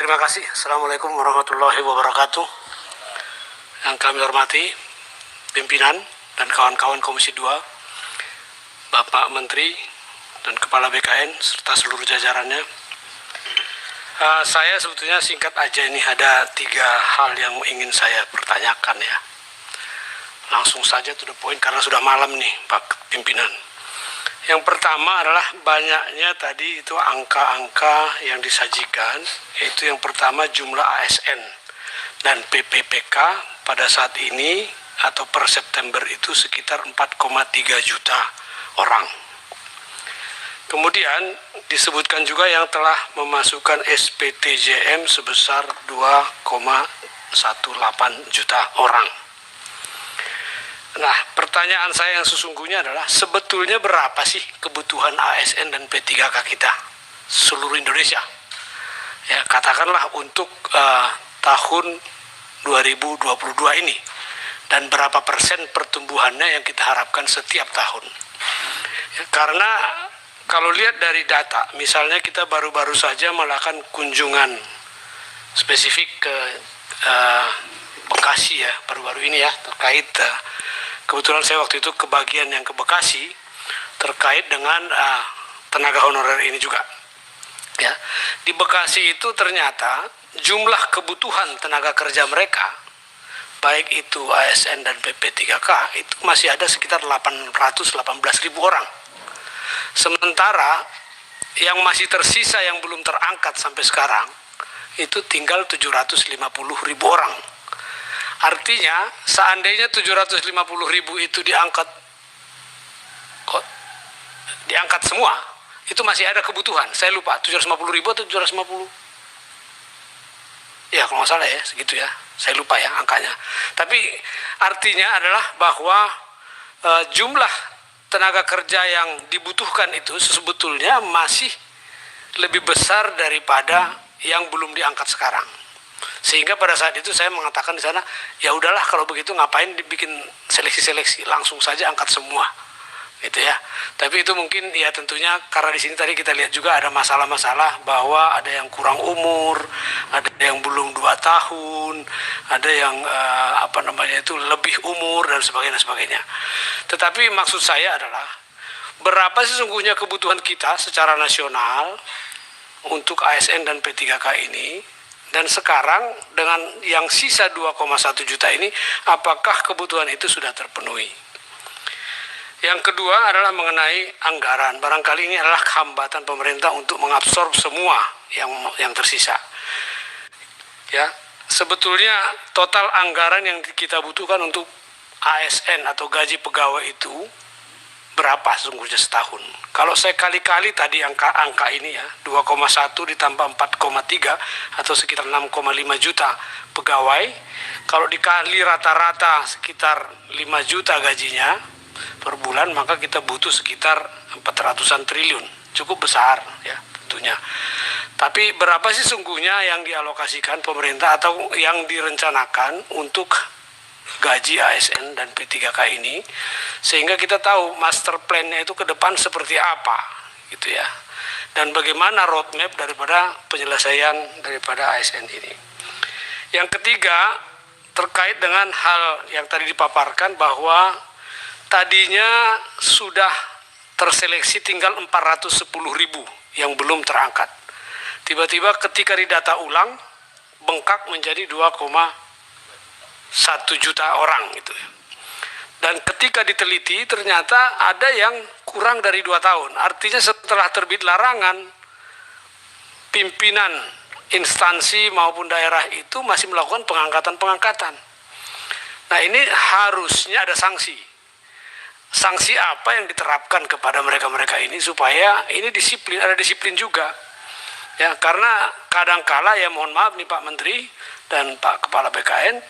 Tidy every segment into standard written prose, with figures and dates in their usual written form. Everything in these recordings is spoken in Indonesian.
Terima kasih. Assalamualaikum warahmatullahi wabarakatuh. Yang kami hormati pimpinan dan kawan-kawan Komisi 2, Bapak Menteri dan Kepala BKN serta seluruh jajarannya. Saya sebetulnya singkat aja, ini ada 3 hal yang ingin saya pertanyakan ya. Langsung saja to the point karena sudah malam nih Pak Pimpinan. Yang pertama adalah banyaknya tadi itu angka-angka yang disajikan, yaitu yang pertama jumlah ASN dan PPPK pada saat ini atau per September itu sekitar 4,3 juta orang. Kemudian disebutkan juga yang telah memasukkan SPTJM sebesar 2,18 juta orang. Nah, pertanyaan saya yang sesungguhnya adalah sebetulnya berapa sih kebutuhan ASN dan P3K kita seluruh Indonesia? Ya, katakanlah untuk tahun 2022 ini, dan berapa persen pertumbuhannya yang kita harapkan setiap tahun. Ya, karena kalau lihat dari data, misalnya kita baru-baru saja melakukan kunjungan spesifik ke Bekasi ya, baru-baru ini ya, terkait kebetulan saya waktu itu kebagian yang ke Bekasi terkait dengan tenaga honorer ini juga. Ya, di Bekasi itu ternyata jumlah kebutuhan tenaga kerja mereka, baik itu ASN dan PP3K, itu masih ada sekitar 818.000 orang. Sementara yang masih tersisa yang belum terangkat sampai sekarang itu tinggal 750.000 orang. Artinya seandainya 750.000 itu diangkat semua, itu masih ada kebutuhan. Saya lupa 750.000 atau 750. Ya kalau nggak salah ya segitu ya. Saya lupa ya angkanya. Tapi artinya adalah bahwa jumlah tenaga kerja yang dibutuhkan itu sebetulnya masih lebih besar daripada yang belum diangkat sekarang. Sehingga pada saat itu saya mengatakan di sana, ya udahlah kalau begitu ngapain dibikin seleksi-seleksi, langsung saja angkat semua, gitu ya. Tapi itu mungkin ya tentunya karena di sini tadi kita lihat juga ada masalah-masalah bahwa ada yang kurang umur, ada yang belum 2 tahun, ada yang lebih umur dan sebagainya. Tetapi maksud saya adalah berapa sesungguhnya kebutuhan kita secara nasional untuk ASN dan P3K ini. Dan sekarang dengan yang sisa 2,1 juta ini, apakah kebutuhan itu sudah terpenuhi? Yang kedua adalah mengenai anggaran. Barangkali ini adalah hambatan pemerintah untuk mengabsorb semua yang tersisa. Ya, sebetulnya total anggaran yang kita butuhkan untuk ASN atau gaji pegawai itu berapa sesungguhnya setahun? Kalau saya kali-kali tadi angka ini ya, 2,1 ditambah 4,3 atau sekitar 6,5 juta pegawai, kalau dikali rata-rata sekitar 5 juta gajinya per bulan, maka kita butuh sekitar 400-an triliun. Cukup besar ya tentunya. Tapi berapa sih sesungguhnya yang dialokasikan pemerintah atau yang direncanakan untuk gaji ASN dan P3K ini, sehingga kita tahu master plan-nya itu ke depan seperti apa gitu ya, dan bagaimana roadmap daripada penyelesaian daripada ASN ini. Yang ketiga terkait dengan hal yang tadi dipaparkan bahwa tadinya sudah terseleksi tinggal 410.000 yang belum terangkat, tiba-tiba ketika didata ulang bengkak menjadi 2,1 juta orang gitu. Dan ketika diteliti ternyata ada yang kurang dari 2 tahun. Artinya setelah terbit larangan, pimpinan instansi maupun daerah itu masih melakukan pengangkatan. Nah, ini harusnya ada sanksi. Sanksi apa yang diterapkan kepada mereka-mereka ini supaya ini ada disiplin juga. Ya, karena kadangkala ya mohon maaf nih Pak Menteri dan Pak Kepala BKN,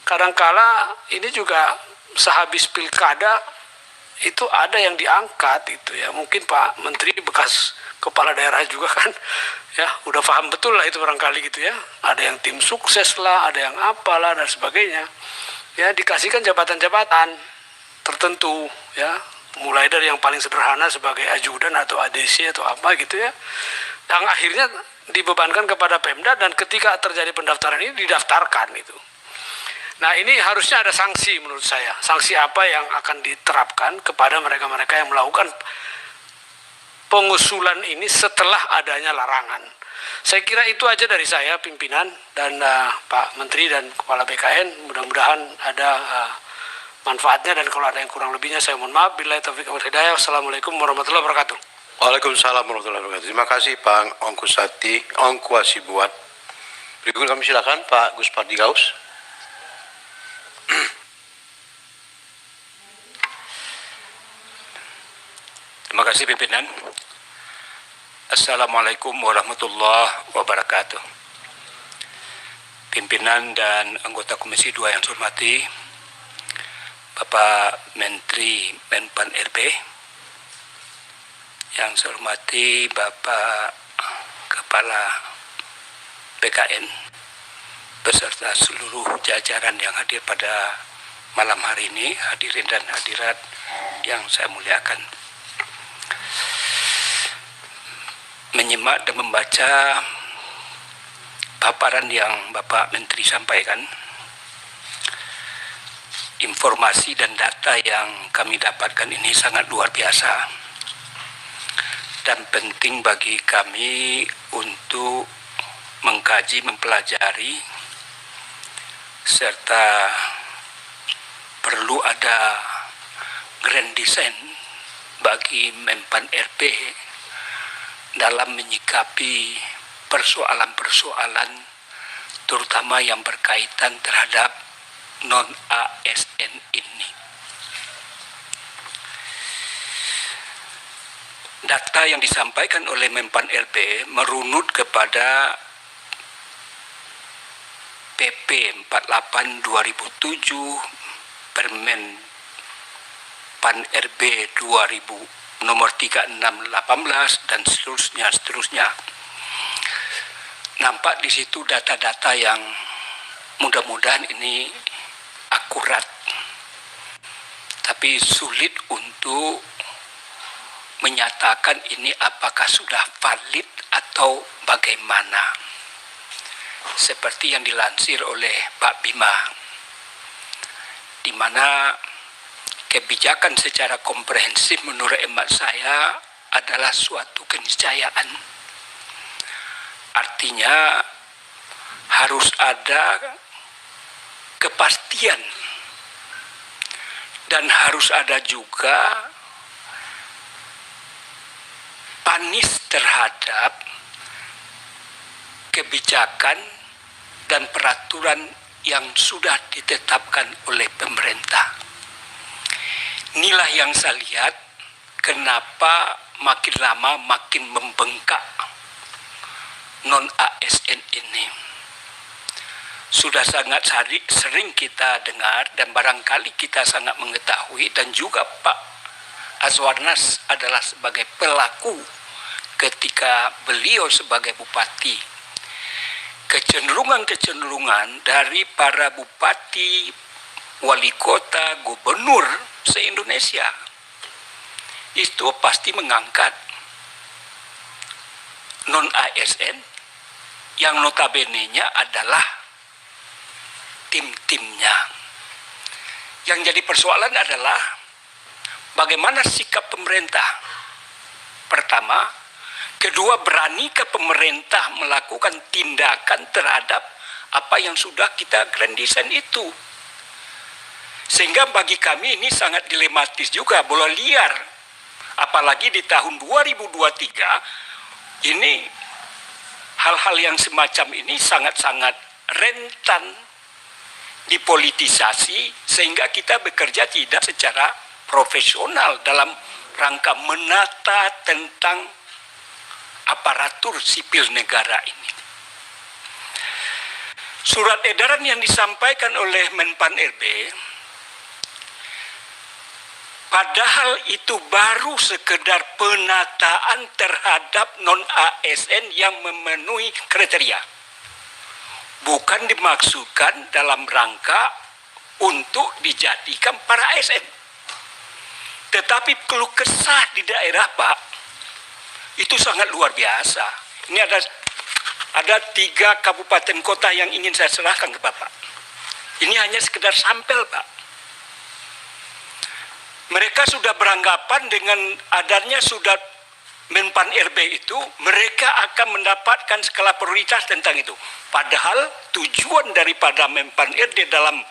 kadangkala ini juga sehabis pilkada itu ada yang diangkat itu ya, mungkin Pak Menteri bekas kepala daerah juga kan ya udah paham betul lah itu barangkali gitu ya, ada yang tim sukses lah, ada yang apalah dan sebagainya ya, dikasihkan jabatan-jabatan tertentu ya, mulai dari yang paling sederhana sebagai ajudan atau ADC atau apa gitu ya, yang akhirnya dibebankan kepada Pemda, dan ketika terjadi pendaftaran ini didaftarkan itu. Nah, ini harusnya ada sanksi menurut saya. Sanksi apa yang akan diterapkan kepada mereka-mereka yang melakukan pengusulan ini setelah adanya larangan. Saya kira itu aja dari saya, pimpinan dan Pak Menteri dan Kepala BKN. Mudah-mudahan ada manfaatnya, dan kalau ada yang kurang lebihnya saya mohon maaf. Billahi taufiq wal hidayah. Wassalamualaikum warahmatullahi wabarakatuh. Waalaikumsalam warahmatullahi wabarakatuh. Terima kasih Pak Ongku Asibuat. Berikut kami silakan Pak Gus Pardi Gaus. Terima kasih pimpinan. Assalamualaikum warahmatullahi wabarakatuh. Pimpinan dan anggota Komisi 2 yang saya hormati, Bapak Menteri Menpan RB, yang saya hormati Bapak Kepala BKN, beserta seluruh jajaran yang hadir pada malam hari ini, hadirin dan hadirat yang saya muliakan. Menyimak dan membaca paparan yang Bapak Menteri sampaikan, informasi dan data yang kami dapatkan ini sangat luar biasa dan penting bagi kami untuk mengkaji, mempelajari, serta perlu ada grand design bagi Menpan RB dalam menyikapi persoalan-persoalan terutama yang berkaitan terhadap non-ASN ini. Data yang disampaikan oleh Menpan RB merunut kepada PP 48 2007, Permen Pan RB 2000 nomor 3618 dan seterusnya. Nampak di situ data-data yang mudah-mudahan ini akurat, tapi sulit untuk menyatakan ini apakah sudah valid atau bagaimana. Seperti yang dilansir oleh Pak Bima, di mana kebijakan secara komprehensif menurut hemat saya adalah suatu keniscayaan. Artinya harus ada kepastian dan harus ada juga panis terhadap kebijakan dan peraturan yang sudah ditetapkan oleh pemerintah. Inilah yang saya lihat kenapa makin lama makin membengkak non-ASN ini. Sudah sangat sering kita dengar dan barangkali kita sangat mengetahui, dan juga Pak Azwarnas adalah sebagai pelaku ketika beliau sebagai bupati. Kecenderungan dari para bupati, wali kota, gubernur se-Indonesia itu pasti mengangkat non-ASN yang notabene-nya adalah tim-timnya. Yang jadi persoalan adalah bagaimana sikap pemerintah. Pertama, kedua, beranikah pemerintah melakukan tindakan terhadap apa yang sudah kita grand design itu. Sehingga bagi kami ini sangat dilematis juga, bola liar. Apalagi di tahun 2023, ini hal-hal yang semacam ini sangat-sangat rentan dipolitisasi, sehingga kita bekerja tidak secara profesional dalam rangka menata tentang aparatur sipil negara ini. Surat edaran yang disampaikan oleh Menpan RB, padahal itu baru sekedar penataan terhadap non-ASN yang memenuhi kriteria. Bukan dimaksudkan dalam rangka untuk dijadikan para ASN. Tetapi keluh kesah di daerah, Pak, itu sangat luar biasa. Ini ada ada 3 kabupaten kota yang ingin saya serahkan ke Bapak. Ini hanya sekedar sampel, Pak. Mereka sudah beranggapan dengan adanya surat Menpan RB itu, mereka akan mendapatkan skala prioritas tentang itu. Padahal tujuan daripada Menpan RB dalam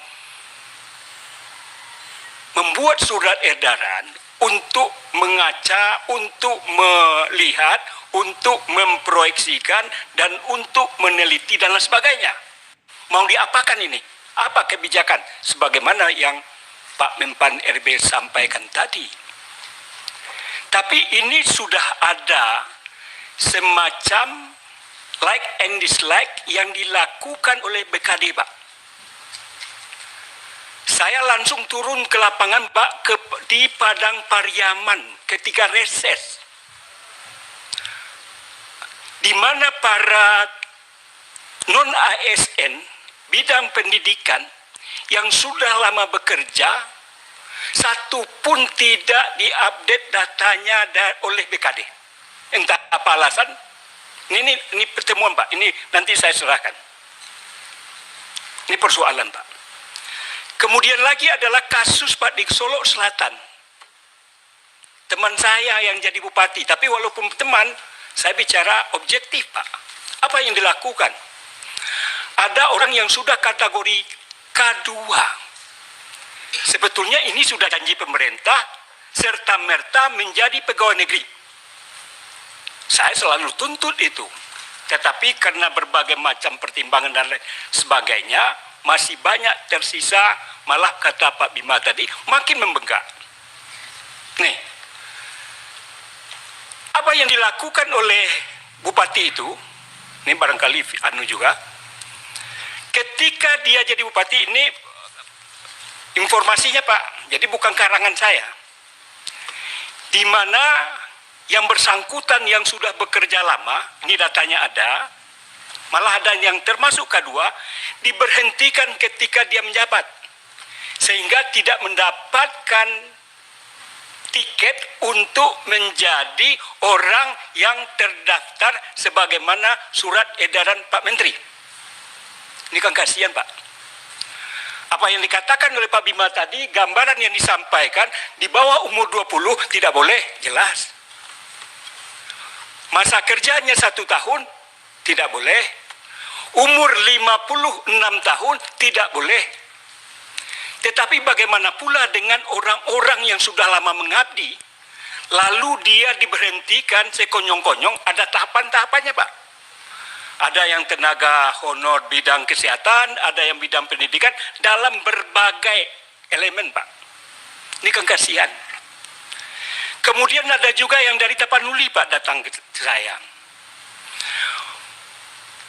membuat surat edaran untuk mengaca, untuk melihat, untuk memproyeksikan, dan untuk meneliti dan lain sebagainya. Mau diapakan ini? Apa kebijakan? Sebagaimana yang Pak Menpan RB sampaikan tadi. Tapi ini sudah ada semacam like and dislike yang dilakukan oleh BKD, Pak. Saya langsung turun ke lapangan, Pak, di Padang Pariaman ketika reses. Di mana para non-ASN bidang pendidikan yang sudah lama bekerja, satu pun tidak diupdate datanya oleh BKD. Entah apa alasan. Ini pertemuan, Pak. Ini nanti saya serahkan. Ini persoalan, Pak. Kemudian lagi adalah kasus Pak di Solo Selatan. Teman saya yang jadi bupati, tapi walaupun teman, saya bicara objektif, Pak. Apa yang dilakukan? Ada orang yang sudah kategori K2. Sebetulnya ini sudah janji pemerintah, serta-merta menjadi pegawai negeri. Saya selalu tuntut itu. Tetapi karena berbagai macam pertimbangan dan lain sebagainya, masih banyak tersisa, malah kata Pak Bima tadi, makin membengkak. Nih, apa yang dilakukan oleh bupati itu, ini barangkali anu juga, ketika dia jadi bupati ini, informasinya Pak, jadi bukan karangan saya, di mana yang bersangkutan yang sudah bekerja lama, ini datanya ada, malah ada yang termasuk K2, diberhentikan ketika dia menjabat, sehingga tidak mendapatkan tiket untuk menjadi orang yang terdaftar sebagaimana surat edaran Pak Menteri. Ini kan kasihan, Pak. Apa yang dikatakan oleh Pak Bima tadi, gambaran yang disampaikan di bawah umur 20 tidak boleh, jelas. Masa kerjanya 1 tahun, tidak boleh. Umur 56 tahun, tidak boleh. Tetapi bagaimana pula dengan orang-orang yang sudah lama mengabdi, lalu dia diberhentikan sekonyong-konyong, ada tahapan-tahapannya, Pak. Ada yang tenaga honor bidang kesehatan, ada yang bidang pendidikan, dalam berbagai elemen, Pak. Ini kan kasihan. Kemudian ada juga yang dari Tapanuli, Pak, datang ke saya.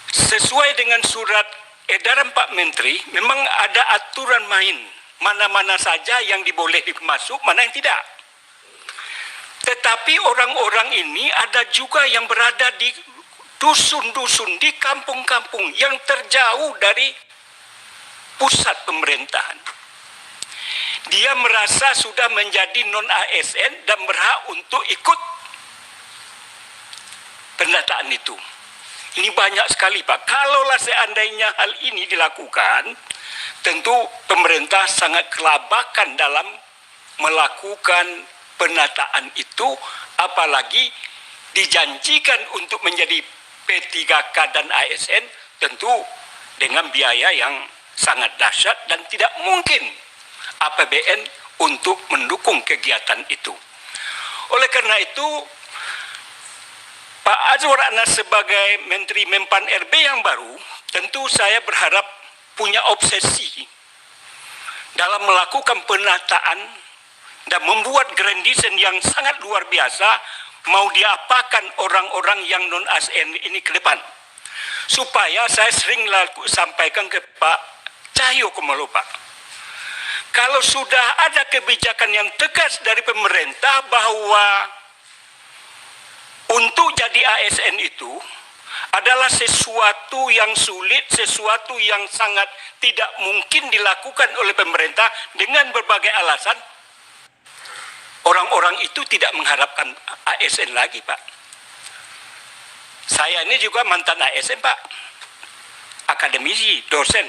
Sesuai dengan surat edaran Pak Menteri, memang ada aturan main. Mana-mana saja yang diboleh masuk, mana yang tidak. Tetapi orang-orang ini ada juga yang berada di dusun-dusun, di kampung-kampung yang terjauh dari pusat pemerintahan. Dia merasa sudah menjadi non-ASN dan berhak untuk ikut pendataan itu. Ini banyak sekali, Pak. Kalaulah seandainya hal ini dilakukan, tentu pemerintah sangat kelabakan dalam melakukan penataan itu, apalagi dijanjikan untuk menjadi P3K dan ASN, tentu dengan biaya yang sangat dahsyat dan tidak mungkin APBN untuk mendukung kegiatan itu. Oleh karena itu, Pak Azwar Anas sebagai Menteri Menpan RB yang baru, tentu saya berharap punya obsesi dalam melakukan penataan dan membuat grand design yang sangat luar biasa, mau diapakan orang-orang yang non-ASN ini ke depan. Supaya saya sering sampaikan ke Pak Cahyo Kumolo, Pak. Kalau sudah ada kebijakan yang tegas dari pemerintah bahwa untuk jadi ASN itu adalah sesuatu yang sulit, sesuatu yang sangat tidak mungkin dilakukan oleh pemerintah dengan berbagai alasan, orang-orang itu tidak mengharapkan ASN lagi, Pak. Saya ini juga mantan ASN, Pak. Akademisi, dosen.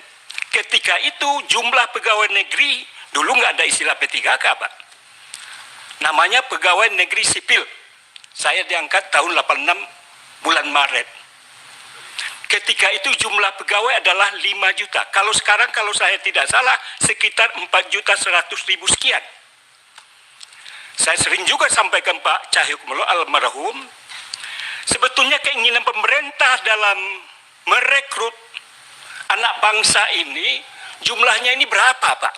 Ketika itu jumlah pegawai negeri, dulu nggak ada istilah P3K, Pak. Namanya pegawai negeri sipil. Saya diangkat tahun 86 bulan Maret. Ketika itu jumlah pegawai adalah 5 juta. Kalau sekarang kalau saya tidak salah sekitar 4.100.000 sekian. Saya sering juga sampaikan Pak Cahyokumolo almarhum, sebetulnya keinginan pemerintah dalam merekrut anak bangsa ini, jumlahnya ini berapa, Pak?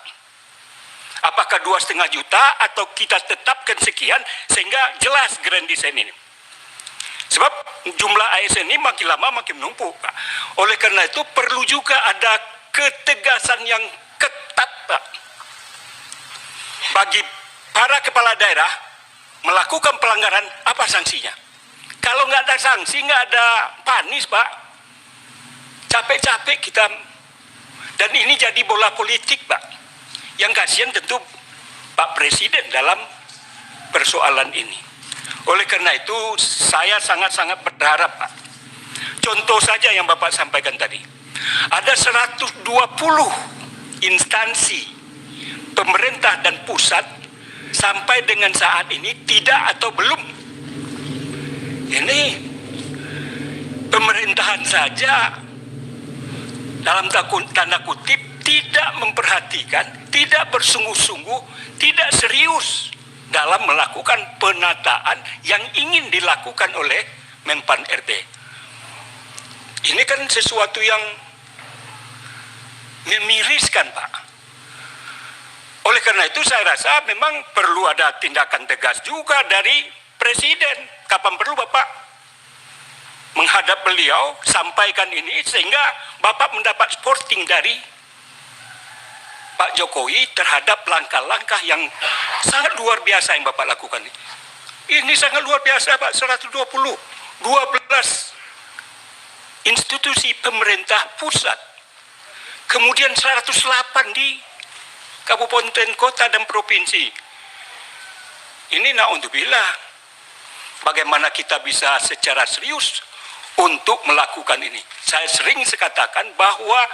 Apakah 2,5 juta atau kita tetapkan sekian sehingga jelas grand design ini? Sebab jumlah ASN ini makin lama makin menumpuk, Pak. Oleh karena itu perlu juga ada ketegasan yang ketat, Pak. Bagi para kepala daerah melakukan pelanggaran, apa sanksinya? Kalau nggak ada sanksi, nggak ada panis, Pak. Capek-capek kita. Dan ini jadi bola politik, Pak. Yang kasihan tentu Pak Presiden dalam persoalan ini. Oleh karena itu, saya sangat-sangat berharap, Pak. Contoh saja yang Bapak sampaikan tadi. Ada 120 instansi pemerintah dan pusat sampai dengan saat ini tidak atau belum. Ini pemerintahan saja dalam tanda kutip tidak memperhatikan, tidak bersungguh-sungguh, tidak serius dalam melakukan penataan yang ingin dilakukan oleh Menpan RB. Ini kan sesuatu yang memiriskan, Pak. Oleh karena itu saya rasa memang perlu ada tindakan tegas juga dari Presiden. Kapan perlu Bapak menghadap beliau, sampaikan ini sehingga Bapak mendapat supporting dari Pak Jokowi terhadap langkah-langkah yang sangat luar biasa yang Bapak lakukan. Ini sangat luar biasa, Pak. 12 institusi pemerintah pusat. Kemudian 108 di kabupaten, kota, dan provinsi. Ini na'udzubillah. Bagaimana kita bisa secara serius untuk melakukan ini. Saya sering katakan bahwa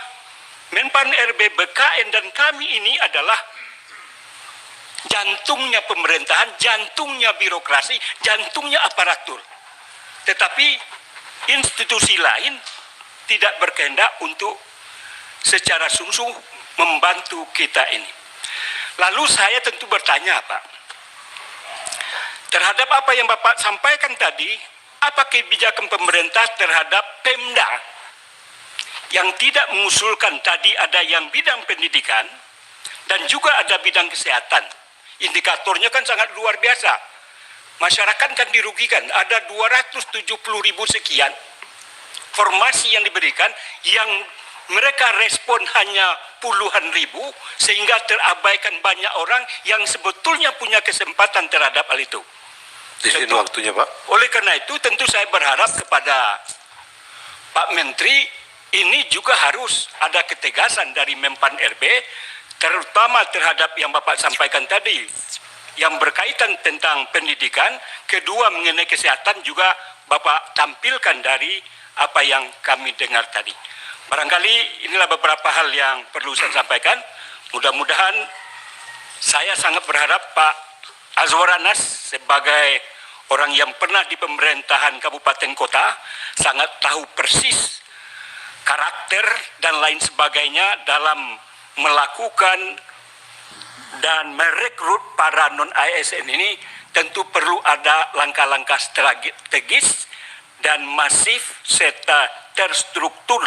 Menpan RB, BKN, dan kami ini adalah jantungnya pemerintahan, jantungnya birokrasi, jantungnya aparatur. Tetapi institusi lain tidak berkehendak untuk secara sungguh membantu kita ini. Lalu saya tentu bertanya, Pak, terhadap apa yang Bapak sampaikan tadi, apa kebijakan pemerintah terhadap Pemda yang tidak mengusulkan tadi ada yang bidang pendidikan dan juga ada bidang kesehatan. Indikatornya kan sangat luar biasa. Masyarakat kan dirugikan. Ada 270.000 sekian formasi yang diberikan yang mereka respon hanya puluhan ribu sehingga terabaikan banyak orang yang sebetulnya punya kesempatan terhadap hal itu. Di sini waktunya, Pak. Oleh karena itu tentu saya berharap kepada Pak Menteri ini juga harus ada ketegasan dari Menpan RB, terutama terhadap yang Bapak sampaikan tadi, yang berkaitan tentang pendidikan, kedua mengenai kesehatan juga Bapak tampilkan dari apa yang kami dengar tadi. Barangkali inilah beberapa hal yang perlu saya sampaikan. Mudah-mudahan saya sangat berharap Pak Azwar Anas sebagai orang yang pernah di pemerintahan kabupaten kota, sangat tahu persis karakter dan lain sebagainya dalam melakukan dan merekrut para non-ASN ini. Tentu perlu ada langkah-langkah strategis dan masif serta terstruktur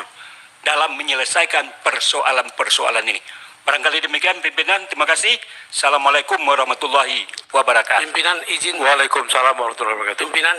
dalam menyelesaikan persoalan-persoalan ini. Barangkali demikian pimpinan, terima kasih. Assalamualaikum warahmatullahi wabarakatuh. Pimpinan izin. Waalaikumsalam warahmatullahi wabarakatuh. Pimpinan